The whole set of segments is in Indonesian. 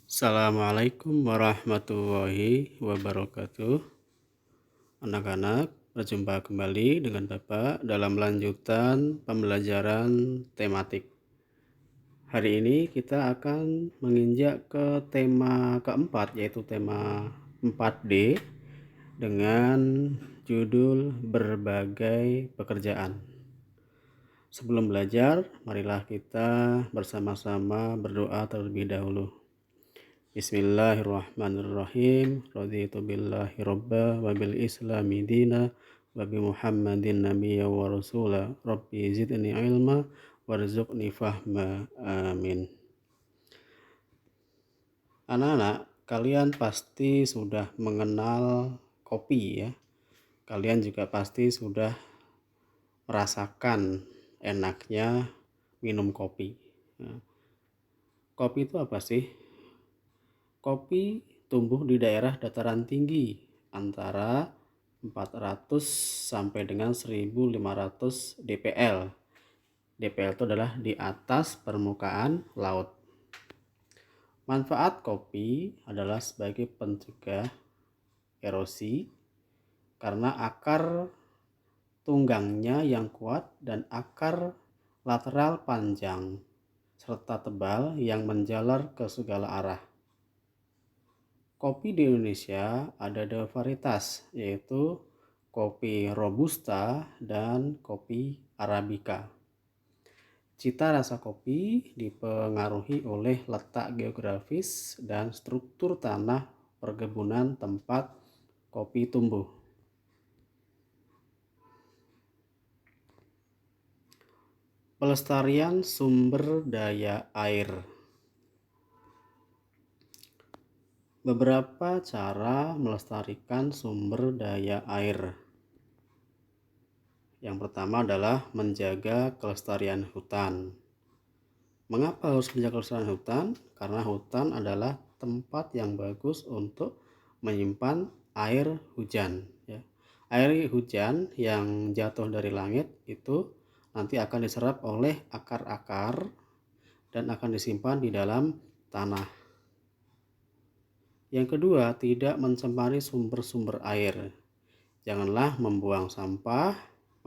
Assalamualaikum warahmatullahi wabarakatuh. Anak-anak, berjumpa kembali dengan Bapak dalam lanjutan pembelajaran tematik. Hari ini kita akan menginjak ke tema keempat, yaitu tema 4D dengan judul berbagai pekerjaan. Sebelum belajar, marilah kita bersama-sama berdoa terlebih dahulu. Bismillahirrahmanirrahim. Raditu billahi robba wa bil islami dina wa bi Muhammadin nabiyya wa rasula. Rabbi zidni ilma warzuqni fahma. Amin. Anak-anak, kalian pasti sudah mengenal kopi ya. Kalian juga pasti sudah merasakan enaknya minum kopi. Nah, kopi itu apa sih? Kopi tumbuh di daerah dataran tinggi antara 400 sampai dengan 1500 dpl. dpl itu adalah di atas permukaan laut. Manfaat kopi adalah sebagai pencegah erosi karena akar tunggangnya yang kuat dan akar lateral panjang serta tebal yang menjalar ke segala arah. Kopi di Indonesia ada dua varietas, yaitu kopi Robusta dan kopi Arabica. Cita rasa kopi dipengaruhi oleh letak geografis dan struktur tanah perkebunan tempat kopi tumbuh. Pelestarian sumber daya air. Beberapa cara melestarikan sumber daya air. Yang pertama adalah menjaga kelestarian hutan. Mengapa harus menjaga kelestarian hutan? Karena hutan adalah tempat yang bagus untuk menyimpan air hujan. Ya. Air hujan yang jatuh dari langit itu nanti akan diserap oleh akar-akar dan akan disimpan di dalam tanah. Yang kedua, tidak mencemari sumber-sumber air. Janganlah membuang sampah,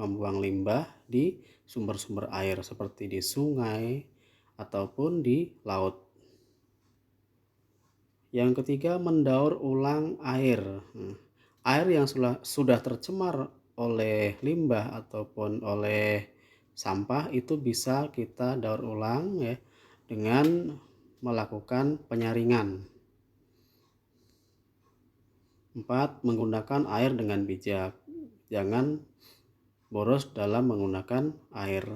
membuang limbah di sumber-sumber air seperti di sungai ataupun di laut. Yang ketiga, mendaur ulang air. Air yang sudah tercemar oleh limbah ataupun oleh sampah itu bisa kita daur ulang ya dengan melakukan penyaringan. 4. Menggunakan air dengan bijak. Jangan boros dalam menggunakan air.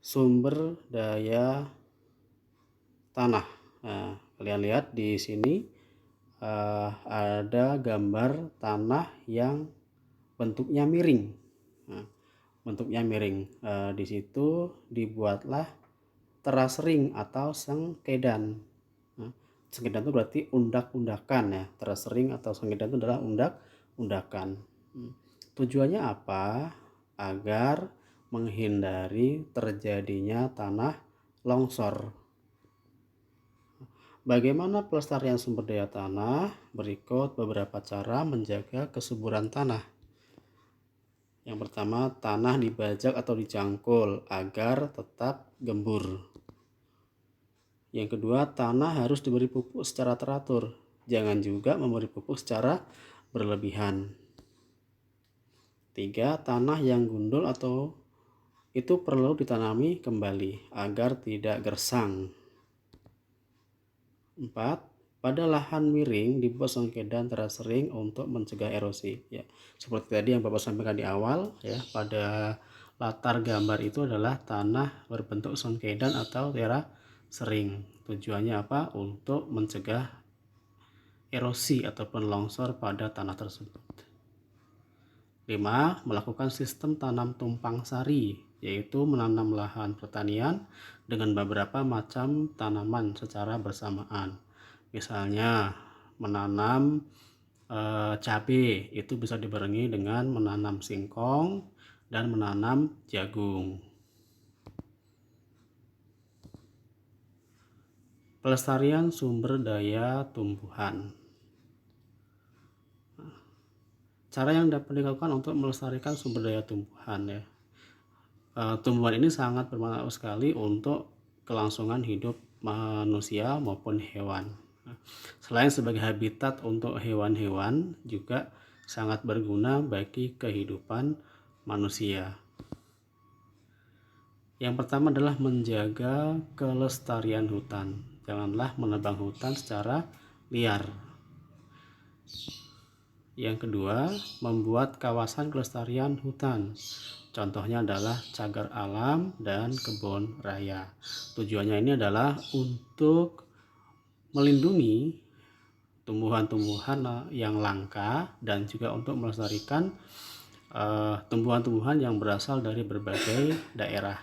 Sumber daya tanah. Nah, kalian lihat di sini ada gambar tanah yang bentuknya miring. Nah, bentuknya miring. Di situ dibuatlah teras ring atau sengkedan. Nah, sengkedan itu berarti undak-undakan ya. Teras ring atau sengkedan itu adalah undak-undakan. Tujuannya apa? Agar menghindari terjadinya tanah longsor. Bagaimana pelestarian sumber daya tanah? Berikut beberapa cara menjaga kesuburan tanah. Yang pertama, tanah dibajak atau dicangkul agar tetap gembur. Yang kedua, tanah harus diberi pupuk secara teratur. Jangan juga memberi pupuk secara berlebihan. 3. Tanah yang gundul atau itu perlu ditanami kembali agar tidak gersang. 4. Pada lahan miring dibuat sengkedan teras ring untuk mencegah erosi. Ya, seperti tadi yang Bapak sampaikan di awal ya, pada latar gambar itu adalah tanah berbentuk sengkedan atau teras ring. Tujuannya apa? Untuk mencegah erosi ataupun longsor pada tanah tersebut. 5. Melakukan sistem tanam tumpang sari, yaitu menanam lahan pertanian dengan beberapa macam tanaman secara bersamaan. Misalnya menanam cabai itu bisa dibarengi dengan menanam singkong dan menanam jagung. Pelestarian sumber daya tumbuhan. Cara yang dapat dilakukan untuk melestarikan sumber daya tumbuhan ya. Tumbuhan ini sangat bermanfaat sekali untuk kelangsungan hidup manusia maupun hewan. Selain sebagai habitat untuk hewan-hewan, juga sangat berguna bagi kehidupan manusia. Yang pertama adalah menjaga kelestarian hutan. Janganlah menebang hutan secara liar. Yang kedua, membuat kawasan kelestarian hutan. Contohnya adalah cagar alam dan kebun raya. Tujuannya ini adalah untuk melindungi tumbuhan-tumbuhan yang langka dan juga untuk melestarikan tumbuhan-tumbuhan yang berasal dari berbagai daerah.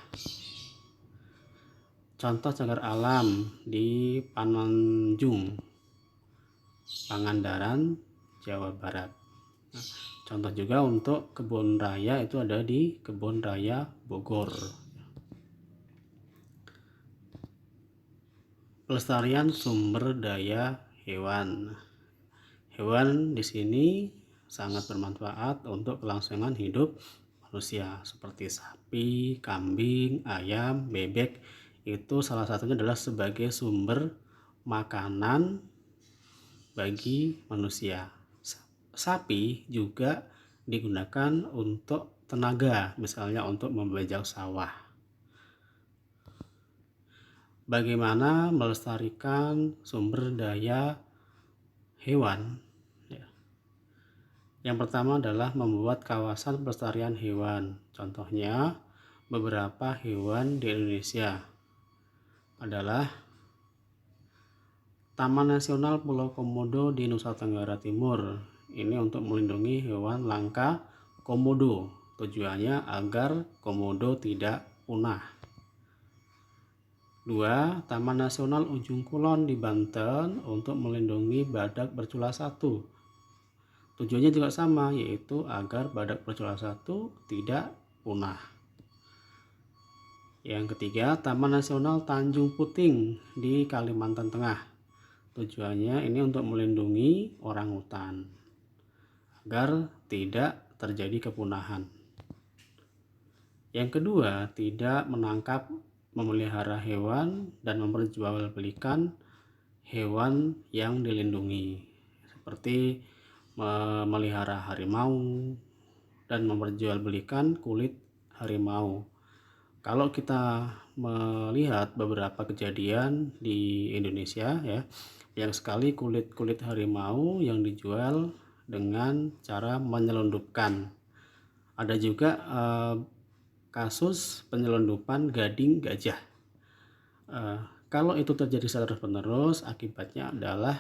Contoh cagar alam di Pananjung, Pangandaran, Jawa Barat. Contoh juga untuk kebun raya itu ada di Kebun Raya Bogor. Pelestarian sumber daya hewan. Hewan di sini sangat bermanfaat untuk kelangsungan hidup manusia seperti sapi, kambing, ayam, bebek. Itu salah satunya adalah sebagai sumber makanan bagi manusia. Sapi juga digunakan untuk tenaga, misalnya untuk membajak sawah. Bagaimana melestarikan sumber daya hewan? Yang pertama adalah membuat kawasan pelestarian hewan. Contohnya, beberapa hewan di Indonesia adalah Taman Nasional Pulau Komodo di Nusa Tenggara Timur. Ini untuk melindungi hewan langka komodo. Tujuannya agar komodo tidak punah. 2. Taman Nasional Ujung Kulon di Banten untuk melindungi badak bercula 1. Tujuannya juga sama, yaitu agar badak bercula 1 tidak punah. Yang ketiga, Taman Nasional Tanjung Puting di Kalimantan Tengah. Tujuannya ini untuk melindungi orangutan agar tidak terjadi kepunahan. Yang kedua, tidak menangkap, memelihara hewan dan memperjualbelikan hewan yang dilindungi, seperti memelihara harimau dan memperjualbelikan kulit harimau. Kalau kita melihat beberapa kejadian di Indonesia ya, banyak sekali kulit harimau yang dijual dengan cara menyelundupkan. Ada juga kasus penyelundupan gading gajah. Kalau itu terjadi secara terus-menerus, akibatnya adalah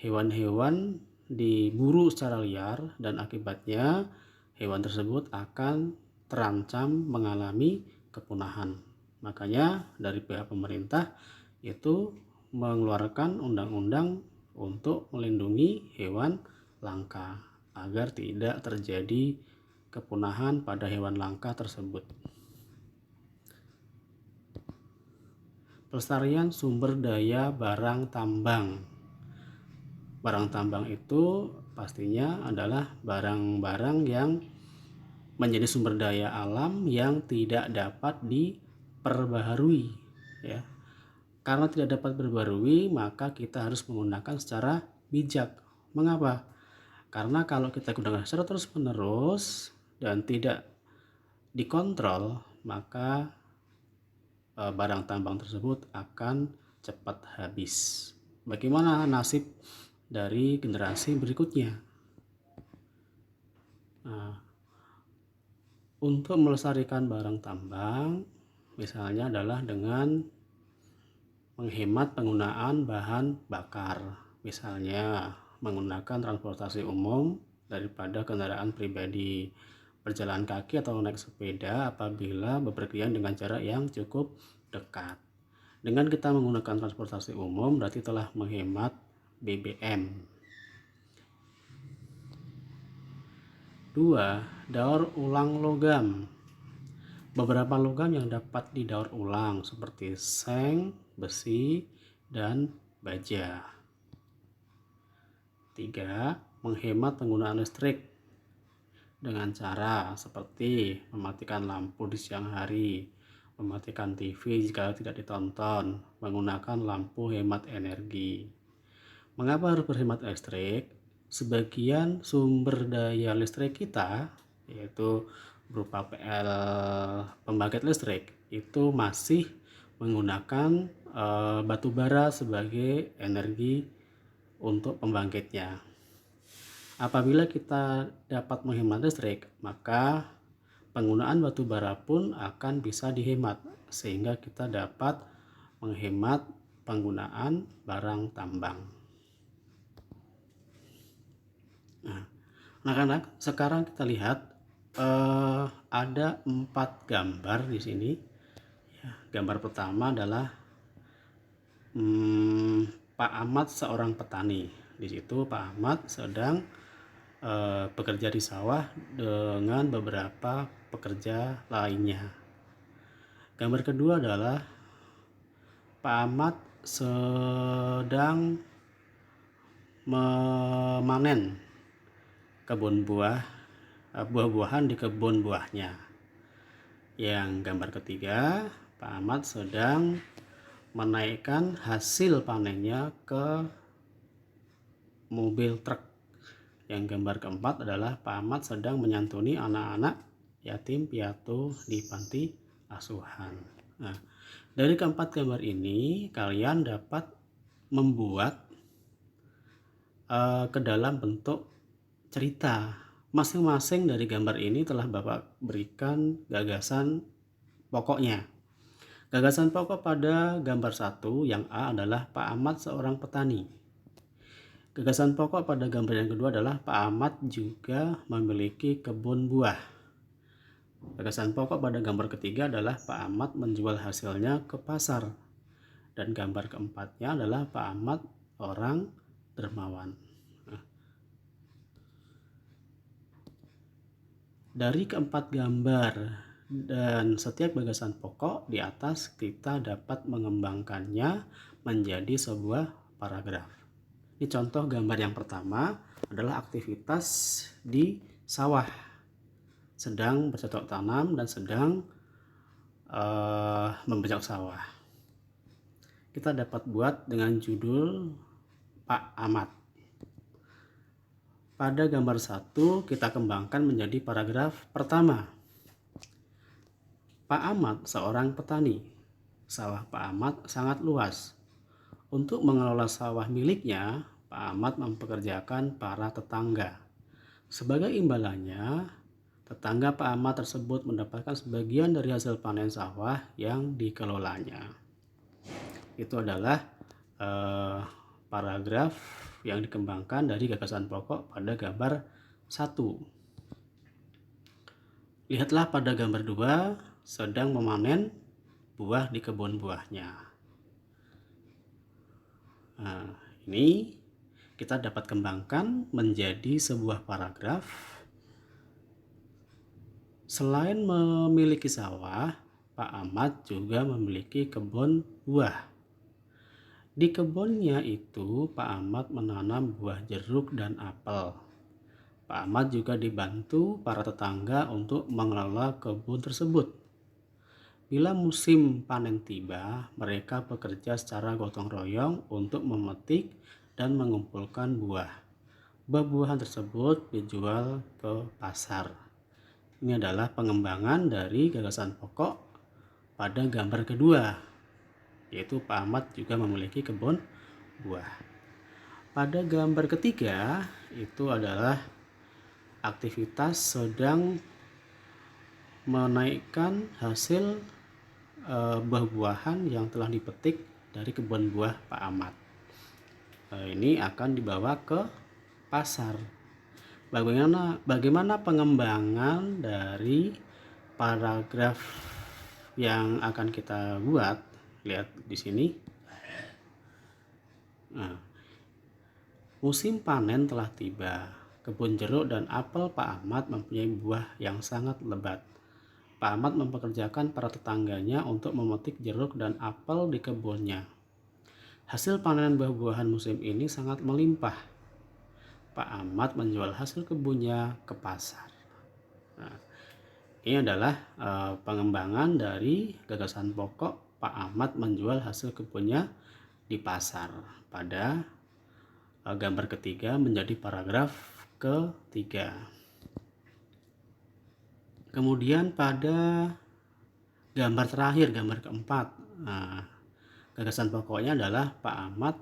hewan-hewan diburu secara liar dan akibatnya hewan tersebut akan terancam mengalami kepunahan. Makanya dari pihak pemerintah itu mengeluarkan undang-undang untuk melindungi hewan langka agar tidak terjadi kepunahan pada hewan langka tersebut. Pelestarian sumber daya barang tambang. Barang tambang itu pastinya adalah barang-barang yang menjadi sumber daya alam yang tidak dapat diperbaharui ya. Karena tidak dapat diperbaharui, maka kita harus menggunakan secara bijak. Mengapa? Karena kalau kita gunakan secara terus-menerus dan tidak dikontrol, maka barang tambang tersebut akan cepat habis. Bagaimana nasib dari generasi berikutnya? Nah, untuk melestarikan barang tambang misalnya adalah dengan menghemat penggunaan bahan bakar, misalnya menggunakan transportasi umum daripada kendaraan pribadi, berjalan kaki atau naik sepeda apabila bepergian dengan jarak yang cukup dekat. Dengan kita menggunakan transportasi umum berarti telah menghemat BBM. 2. Daur ulang logam. Beberapa logam yang dapat didaur ulang seperti seng, besi, dan baja. 3. Menghemat penggunaan listrik dengan cara seperti mematikan lampu di siang hari, mematikan TV jika tidak ditonton, menggunakan lampu hemat energi. Mengapa harus berhemat listrik? Sebagian sumber daya listrik kita, yaitu berupa PL pembangkit listrik, itu masih menggunakan batu bara sebagai energi untuk pembangkitnya. Apabila kita dapat menghemat listrik, maka penggunaan batu bara pun akan bisa dihemat, sehingga kita dapat menghemat penggunaan barang tambang. Nah, anak-anak, sekarang kita lihat ada 4 gambar di sini. Gambar pertama adalah Pak Ahmad seorang petani. Di situ Pak Ahmad sedang bekerja di sawah dengan beberapa pekerja lainnya. Gambar kedua adalah Pak Ahmad sedang memanen buah-buahan di kebun buahnya. Yang gambar ketiga, Pak Ahmad sedang menaikkan hasil panennya ke mobil truk. Yang gambar keempat adalah Pak Ahmad sedang menyantuni anak-anak yatim piatu di panti asuhan. Nah, dari keempat gambar ini kalian dapat membuat ke dalam bentuk cerita. Masing-masing dari gambar ini telah Bapak berikan gagasan pokoknya. Gagasan pokok pada gambar 1 yang A adalah Pak Ahmad seorang petani. Gagasan pokok pada gambar yang kedua adalah Pak Ahmad juga memiliki kebun buah. Gagasan pokok pada gambar ketiga adalah Pak Ahmad menjual hasilnya ke pasar. Dan gambar keempatnya adalah Pak Ahmad orang dermawan. Dari keempat gambar dan setiap gagasan pokok di atas kita dapat mengembangkannya menjadi sebuah paragraf. Ini contoh gambar yang pertama adalah aktivitas di sawah, sedang bercocok tanam dan sedang membajak sawah. Kita dapat buat dengan judul Pak Ahmad. Pada gambar 1 kita kembangkan menjadi paragraf pertama. Pak Ahmad seorang petani. Sawah Pak Ahmad sangat luas. Untuk mengelola sawah miliknya, Pak Ahmad mempekerjakan para tetangga. Sebagai imbalannya, tetangga Pak Ahmad tersebut mendapatkan sebagian dari hasil panen sawah yang dikelolanya. Itu adalah paragraf yang dikembangkan dari gagasan pokok pada gambar 1. Lihatlah pada gambar 2, sedang memanen buah di kebun buahnya. Nah, ini kita dapat kembangkan menjadi sebuah paragraf. Selain memiliki sawah, Pak Ahmad juga memiliki kebun buah. Di kebunnya itu, Pak Ahmad menanam buah jeruk dan apel. Pak Ahmad juga dibantu para tetangga untuk mengelola kebun tersebut. Bila musim panen tiba, mereka bekerja secara gotong royong untuk memetik dan mengumpulkan buah. Buah-buahan tersebut dijual ke pasar. Ini adalah pengembangan dari gagasan pokok pada gambar kedua, yaitu Pak Ahmad juga memiliki kebun buah. Pada gambar ketiga itu adalah aktivitas sedang menaikkan hasil buah-buahan yang telah dipetik dari kebun buah Pak Ahmad. Ini akan dibawa ke pasar. Bagaimana pengembangan dari paragraf yang akan kita buat? Lihat di sini. Nah, musim panen telah tiba. Kebun jeruk dan apel Pak Ahmad mempunyai buah yang sangat lebat. Pak Ahmad mempekerjakan para tetangganya untuk memetik jeruk dan apel di kebunnya. Hasil panen buah-buahan musim ini sangat melimpah. Pak Ahmad menjual hasil kebunnya ke pasar. Nah, ini adalah pengembangan dari gagasan pokok Pak Ahmad menjual hasil kebunnya di pasar pada gambar ketiga menjadi paragraf ketiga. Kemudian pada gambar terakhir, gambar keempat, gagasan pokoknya adalah Pak Ahmad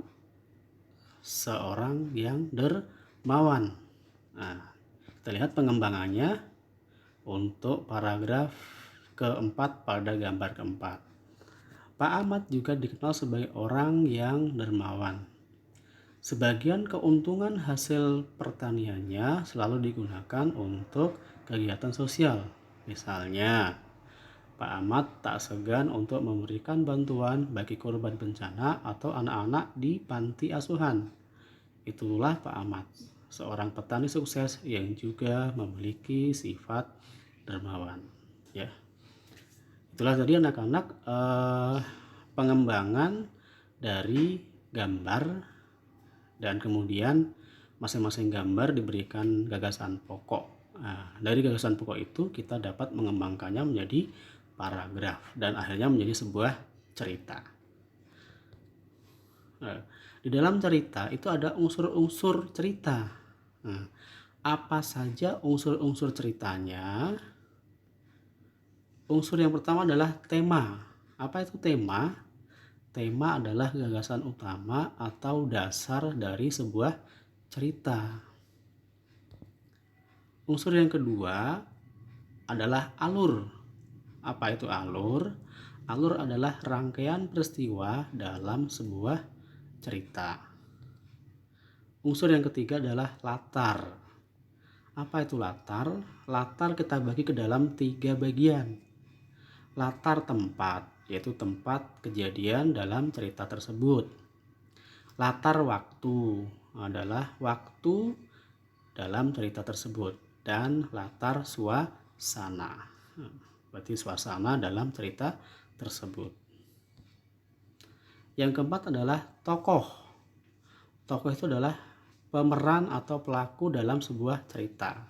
seorang yang dermawan. Nah, kita lihat pengembangannya untuk paragraf keempat pada gambar keempat. Pak Ahmad juga dikenal sebagai orang yang dermawan. Sebagian keuntungan hasil pertaniannya selalu digunakan untuk kegiatan sosial. Misalnya, Pak Ahmad tak segan untuk memberikan bantuan bagi korban bencana atau anak-anak di panti asuhan. Itulah Pak Ahmad, seorang petani sukses yang juga memiliki sifat dermawan. Ya, itulah tadi anak-anak pengembangan dari gambar, dan kemudian masing-masing gambar diberikan gagasan pokok. Nah, dari gagasan pokok itu kita dapat mengembangkannya menjadi paragraf dan akhirnya menjadi sebuah cerita. Nah, di dalam cerita itu ada unsur-unsur cerita. Nah, apa saja unsur-unsur ceritanya? Unsur yang pertama adalah tema. Apa itu tema? Tema adalah gagasan utama atau dasar dari sebuah cerita. Unsur yang kedua adalah alur. Apa itu alur? Alur adalah rangkaian peristiwa dalam sebuah cerita. Unsur yang ketiga adalah latar. Apa itu latar? Latar kita bagi ke dalam 3 bagian. Latar tempat, yaitu tempat kejadian dalam cerita tersebut. Latar waktu adalah waktu dalam cerita tersebut. Dan latar suasana, berarti suasana dalam cerita tersebut. Yang keempat adalah tokoh. Tokoh itu adalah pemeran atau pelaku dalam sebuah cerita.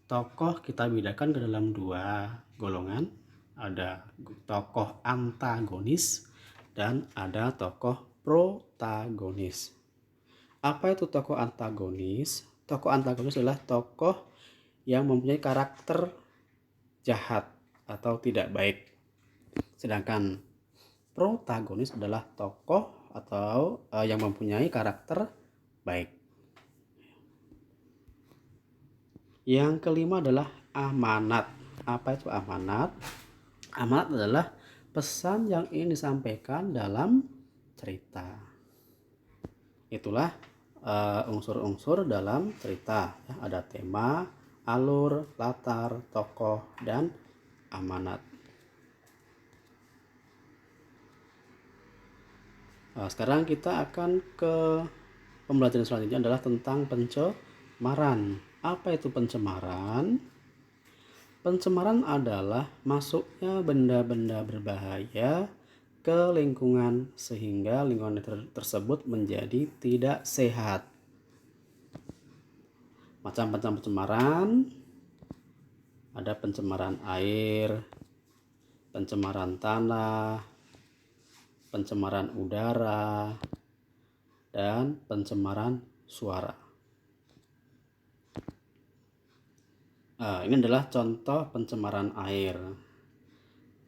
Tokoh kita bedakan ke dalam 2 golongan. Ada tokoh antagonis dan ada tokoh protagonis. Apa itu tokoh antagonis? Tokoh antagonis adalah tokoh yang mempunyai karakter jahat atau tidak baik. Sedangkan protagonis adalah tokoh atau yang mempunyai karakter baik. Yang kelima adalah amanat. Apa itu amanat? Amanat adalah pesan yang ingin disampaikan dalam cerita. Itulah unsur-unsur dalam cerita. Ada tema, alur, latar, tokoh, dan amanat. Sekarang kita akan ke pembelajaran selanjutnya adalah tentang pencemaran. Apa itu pencemaran? Pencemaran adalah masuknya benda-benda berbahaya ke lingkungan sehingga lingkungan tersebut menjadi tidak sehat. Macam-macam pencemaran, ada pencemaran air, pencemaran tanah, pencemaran udara, dan pencemaran suara. Ini adalah contoh pencemaran air.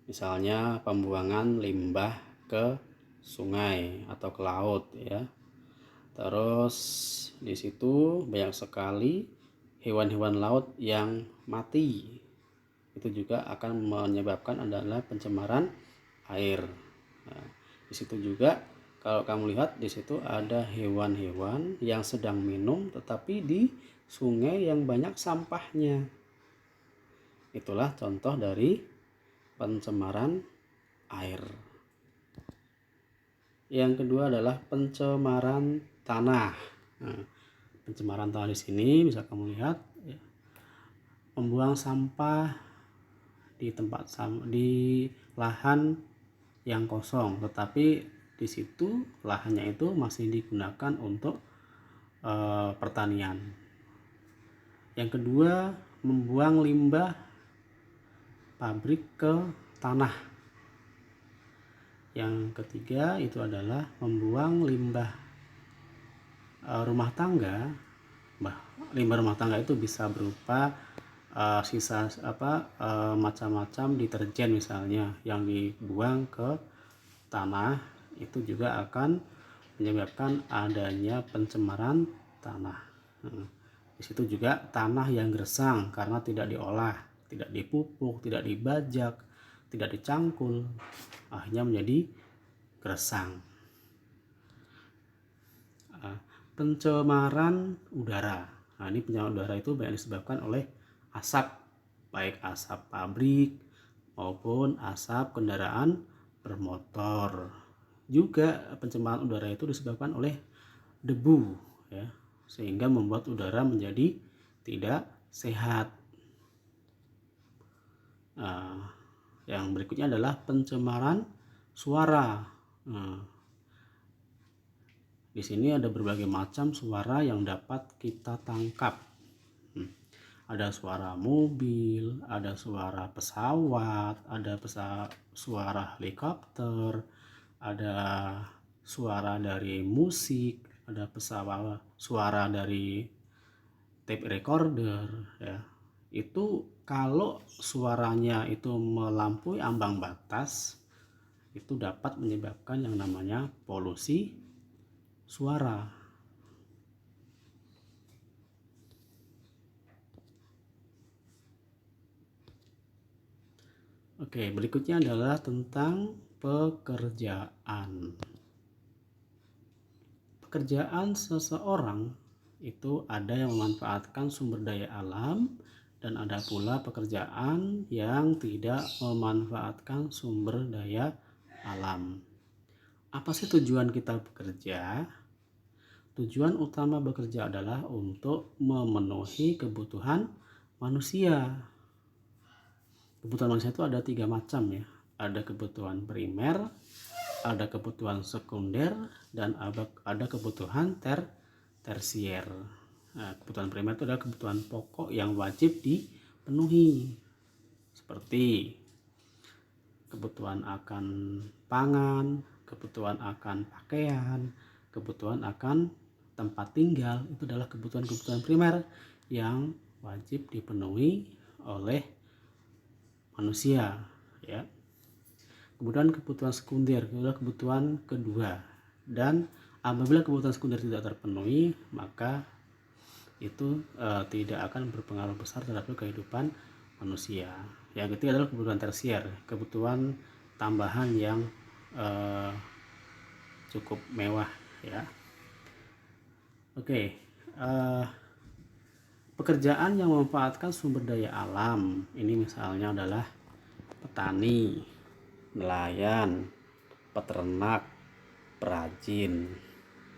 Misalnya pembuangan limbah ke sungai atau ke laut ya. Terus di situ banyak sekali hewan-hewan laut yang mati. Itu juga akan menyebabkan adalah pencemaran air. Nah, di situ juga kalau kamu lihat di situ ada hewan-hewan yang sedang minum tetapi di sungai yang banyak sampahnya. Itulah contoh dari pencemaran air. Yang kedua adalah pencemaran tanah. Nah, pencemaran tanah di sini bisa kamu lihat ya, membuang sampah di tempat di lahan yang kosong, tetapi di situ lahannya itu masih digunakan untuk pertanian. Yang kedua, membuang limbah pabrik ke tanah. Yang ketiga itu adalah membuang limbah rumah tangga. Limbah rumah tangga itu bisa berupa sisa macam-macam deterjen misalnya yang dibuang ke tanah, itu juga akan menyebabkan adanya pencemaran tanah. Di situ juga tanah yang gersang karena tidak diolah, tidak dipupuk, tidak dibajak, tidak dicangkul, akhirnya menjadi gersang. Pencemaran udara. Nah, ini pencemaran udara itu banyak disebabkan oleh asap, baik asap pabrik maupun asap kendaraan bermotor. Juga pencemaran udara itu disebabkan oleh debu, ya, sehingga membuat udara menjadi tidak sehat. Yang berikutnya adalah pencemaran suara. Di sini ada berbagai macam suara yang dapat kita tangkap. Ada suara mobil, ada suara pesawat, ada suara helikopter, ada suara dari musik, ada suara dari tape recorder, ya. Itu kalau suaranya itu melampaui ambang batas, itu dapat menyebabkan yang namanya polusi suara. Oke, berikutnya adalah tentang pekerjaan. Pekerjaan seseorang itu ada yang memanfaatkan sumber daya alam dan ada pula pekerjaan yang tidak memanfaatkan sumber daya alam. Apa sih tujuan kita bekerja? Tujuan utama bekerja adalah untuk memenuhi kebutuhan manusia. Kebutuhan manusia itu ada 3 macam, ya. Ada kebutuhan primer, ada kebutuhan sekunder, dan ada kebutuhan tersier. Nah, kebutuhan primer itu adalah kebutuhan pokok yang wajib dipenuhi, seperti kebutuhan akan pangan, kebutuhan akan pakaian, kebutuhan akan tempat tinggal. Itu adalah kebutuhan-kebutuhan primer yang wajib dipenuhi oleh manusia, ya. Kemudian kebutuhan sekunder adalah kebutuhan kedua, dan apabila kebutuhan sekunder tidak terpenuhi, maka itu tidak akan berpengaruh besar terhadap kehidupan manusia. Yang ketiga adalah kebutuhan tersier, kebutuhan tambahan yang cukup mewah, ya. Oke, pekerjaan yang memanfaatkan sumber daya alam ini misalnya adalah petani, nelayan, peternak, perajin.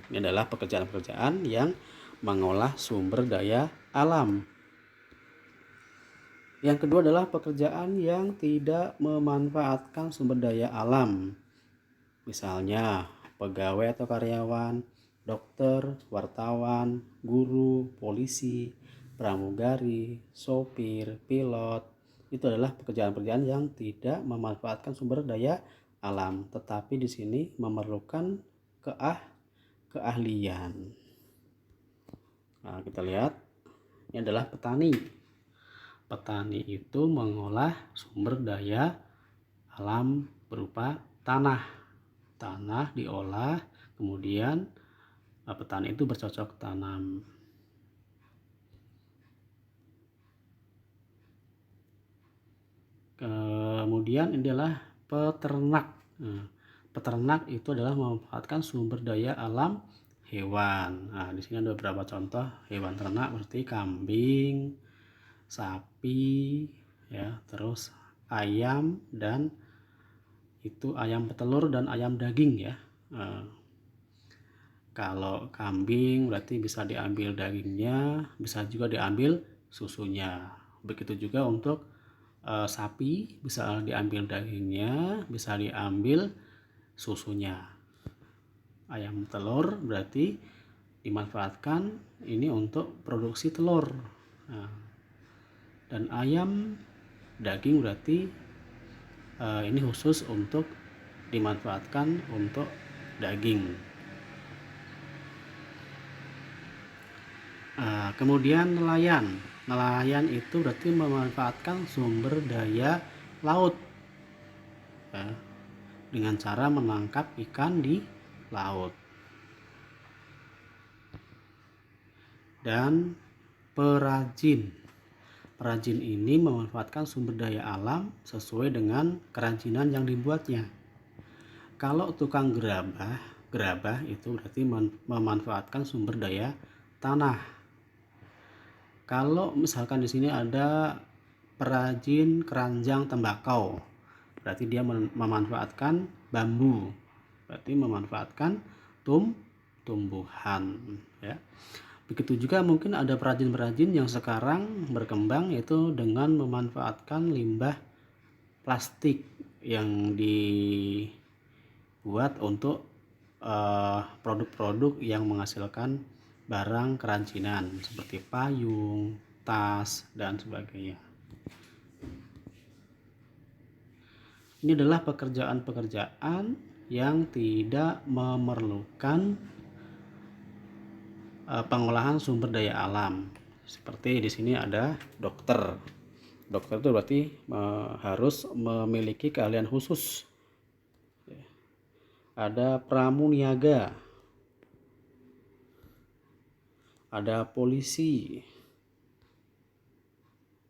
Ini adalah pekerjaan-pekerjaan yang mengolah sumber daya alam. Yang kedua adalah pekerjaan yang tidak memanfaatkan sumber daya alam. Misalnya pegawai atau karyawan, dokter, wartawan, guru, polisi, pramugari, sopir, pilot. Itu adalah pekerjaan-pekerjaan yang tidak memanfaatkan sumber daya alam, tetapi di sini memerlukan keahlian. Nah, kita lihat ini adalah petani. Petani itu mengolah sumber daya alam berupa tanah. Tanah diolah, kemudian petani itu bercocok tanam. Kemudian ini adalah peternak. Peternak itu adalah memanfaatkan sumber daya alam hewan. Nah, di sini ada beberapa contoh hewan ternak seperti kambing, sapi, ya, terus ayam, dan itu ayam petelur dan ayam daging, ya. Kalau kambing berarti bisa diambil dagingnya, bisa juga diambil susunya. Begitu juga untuk sapi, bisa diambil dagingnya, bisa diambil susunya. Ayam telur berarti dimanfaatkan ini untuk produksi telur. Nah, dan ayam daging berarti ini khusus untuk dimanfaatkan untuk daging. Kemudian nelayan itu berarti memanfaatkan sumber daya laut dengan cara menangkap ikan di laut. Dan perajin ini memanfaatkan sumber daya alam sesuai dengan kerajinan yang dibuatnya. Kalau tukang gerabah itu berarti memanfaatkan sumber daya tanah. Kalau misalkan di sini ada perajin keranjang tembakau, berarti dia memanfaatkan bambu, berarti memanfaatkan tumbuhan, ya. Begitu juga mungkin ada perajin-perajin yang sekarang berkembang yaitu dengan memanfaatkan limbah plastik yang dibuat untuk produk-produk yang menghasilkan barang kerajinan seperti payung, tas, dan sebagainya. Ini adalah pekerjaan-pekerjaan yang tidak memerlukan pengolahan sumber daya alam. Seperti di sini ada dokter. Dokter itu berarti harus memiliki keahlian khusus. Ada pramuniaga, ada polisi,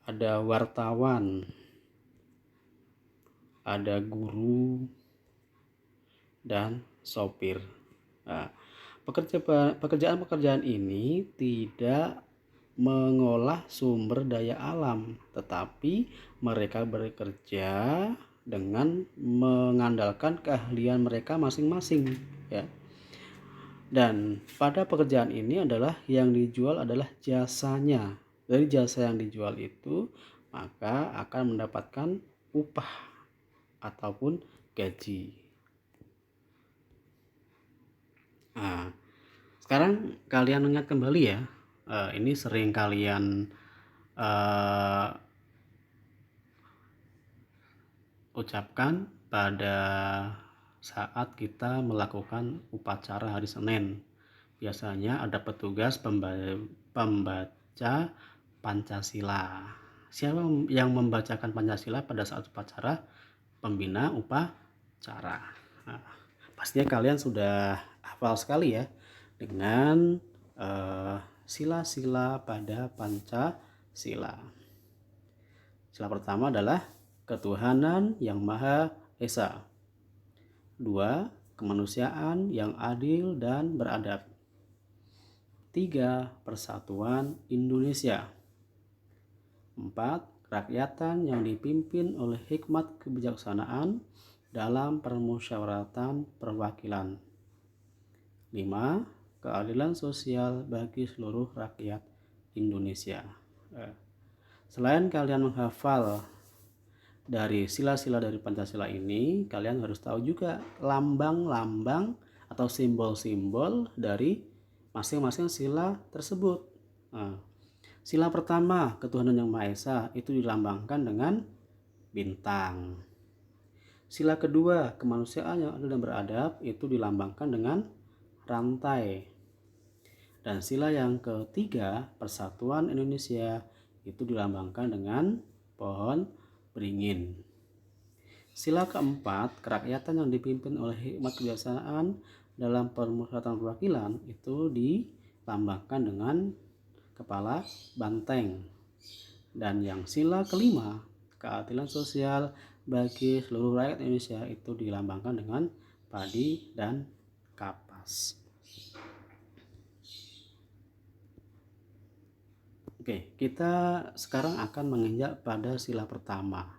ada wartawan, ada guru, dan sopir. Nah, pekerjaan-pekerjaan ini tidak mengolah sumber daya alam, tetapi mereka bekerja dengan mengandalkan keahlian mereka masing-masing, ya. Dan pada pekerjaan ini adalah yang dijual adalah jasanya. Dari jasa yang dijual itu maka akan mendapatkan upah ataupun gaji. Nah, sekarang kalian ingat kembali ya, ini sering kalian ucapkan pada saat kita melakukan upacara hari Senin. Biasanya ada petugas pembaca Pancasila. Siapa yang membacakan Pancasila pada saat upacara? Pembina upacara. Nah, pastinya kalian sudah hafal sekali ya dengan sila-sila pada Pancasila. Sila pertama adalah ketuhanan yang Maha Esa. 2. Kemanusiaan yang adil dan beradab. 3. Persatuan Indonesia. 4. Kerakyatan yang dipimpin oleh hikmat kebijaksanaan dalam permusyawaratan perwakilan. 5. Keadilan sosial bagi seluruh rakyat Indonesia. Selain kalian menghafal dari sila-sila dari Pancasila ini, kalian harus tahu juga lambang-lambang atau simbol-simbol dari masing-masing sila tersebut. Nah, sila pertama, ketuhanan yang Maha Esa, itu dilambangkan dengan bintang. Sila kedua, kemanusiaan yang adil dan beradab, itu dilambangkan dengan rantai. Dan sila yang ketiga, persatuan Indonesia, itu dilambangkan dengan pohon beringin. Sila keempat, kerakyatan yang dipimpin oleh hikmat kebijaksanaan dalam permusyawaratan perwakilan, itu dilambangkan dengan kepala banteng. Dan yang sila kelima, keadilan sosial bagi seluruh rakyat Indonesia, itu dilambangkan dengan padi dan kapas. Oke, kita sekarang akan menginjak pada sila pertama.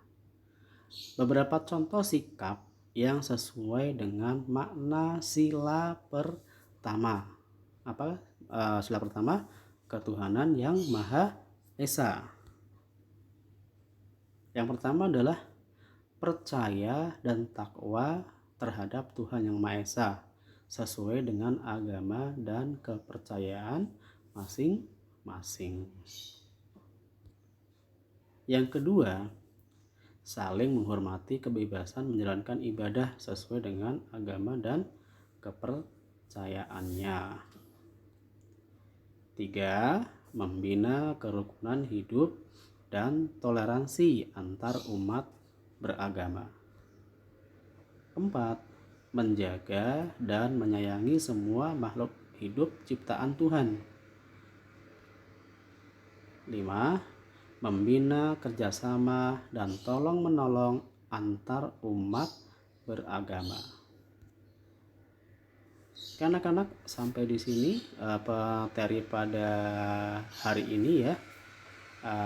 Beberapa contoh sikap yang sesuai dengan makna sila pertama. Apa? Sila pertama, ketuhanan yang Maha Esa. Yang pertama adalah percaya dan takwa terhadap Tuhan yang Maha Esa. sesuai dengan agama dan kepercayaan masing-masing. Yang kedua, saling menghormati kebebasan menjalankan ibadah sesuai dengan agama dan kepercayaannya. 3. Membina kerukunan hidup dan toleransi antar umat beragama. 4. Menjaga dan menyayangi semua makhluk hidup ciptaan Tuhan. 5. Membina kerjasama dan tolong-menolong antar umat beragama. Anak-anak, sampai di sini materi pada hari ini ya.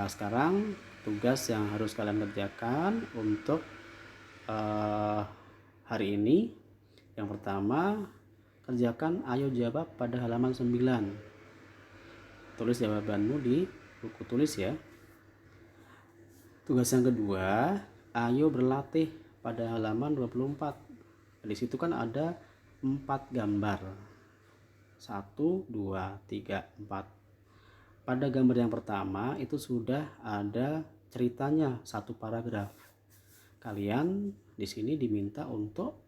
Sekarang tugas yang harus kalian kerjakan untuk hari ini. Yang pertama, kerjakan ayo jawab pada halaman 9. Tulis jawabanmu di buku tulis ya. Tugas yang kedua, ayo berlatih pada halaman 24. Di situ kan ada 4 gambar. 1, 2, 3, 4. Pada gambar yang pertama itu sudah ada ceritanya 1 paragraf. Kalian di sini diminta untuk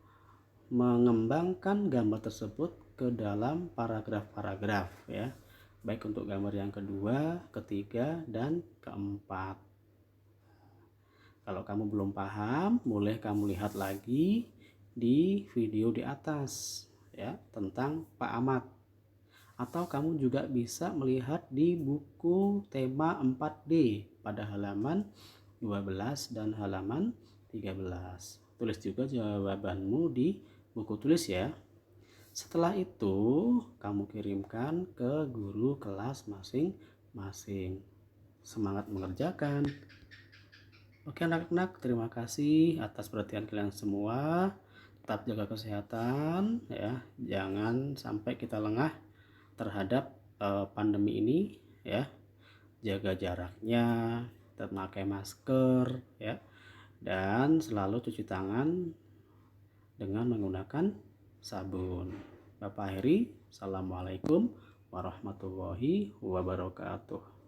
mengembangkan gambar tersebut ke dalam paragraf-paragraf ya. Baik untuk gambar yang kedua, ketiga, dan keempat. Kalau kamu belum paham, boleh kamu lihat lagi di video di atas ya tentang Pak Ahmad. Atau kamu juga bisa melihat di buku tema 4D pada halaman 12 dan halaman 13. Tulis juga jawabanmu di buku tulis ya. Setelah itu, kamu kirimkan ke guru kelas masing-masing. Semangat mengerjakan. Oke anak-anak, terima kasih atas perhatian kalian semua. Tetap jaga kesehatan ya. Jangan sampai kita lengah terhadap pandemi ini ya. Jaga jaraknya, tetap pakai masker ya. Dan selalu cuci tangan dengan menggunakan sabun. Bapak akhiri, assalamualaikum warahmatullahi wabarakatuh.